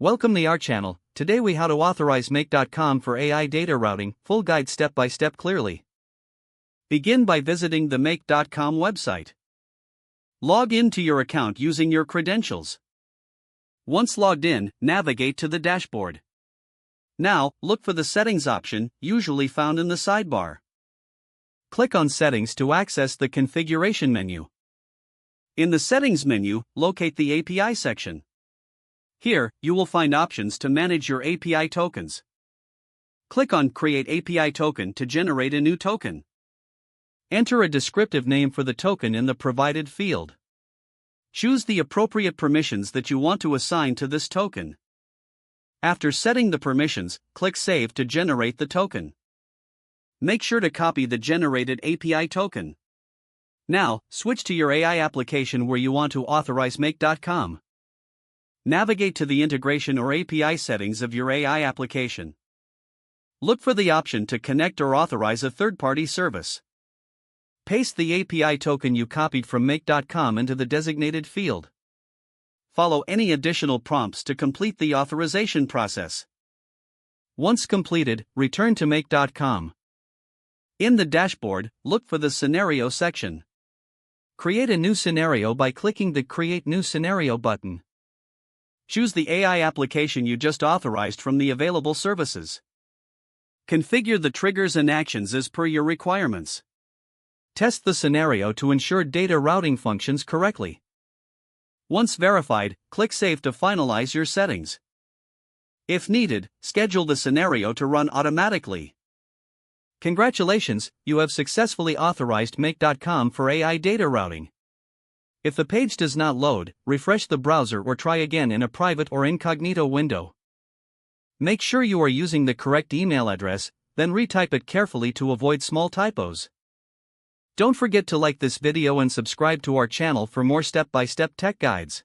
Welcome to our channel. Today we how to authorize make.com for AI data routing, full guide step by step clearly. Begin by visiting the make.com website. Log in to your account using your credentials. Once logged in, navigate to the dashboard. Now, look for the settings option, usually found in the sidebar. Click on settings to access the configuration menu. In the settings menu, locate the API section. Here, you will find options to manage your API tokens. Click on Create API Token to generate a new token. Enter a descriptive name for the token in the provided field. Choose the appropriate permissions that you want to assign to this token. After setting the permissions, click Save to generate the token. Make sure to copy the generated API token. Now, switch to your AI application where you want to authorize make.com. Navigate to the integration or API settings of your AI application. Look for the option to connect or authorize a third-party service. Paste the API token you copied from make.com into the designated field. Follow any additional prompts to complete the authorization process. Once completed, return to make.com. In the dashboard, look for the Scenario section. Create a new scenario by clicking the Create New Scenario button. Choose the AI application you just authorized from the available services. Configure the triggers and actions as per your requirements. Test the scenario to ensure data routing functions correctly. Once verified, click Save to finalize your settings. If needed, schedule the scenario to run automatically. Congratulations, you have successfully authorized make.com for AI data routing. If the page does not load, refresh the browser or try again in a private or incognito window. Make sure you are using the correct email address, then retype it carefully to avoid small typos. Don't forget to like this video and subscribe to our channel for more step-by-step tech guides.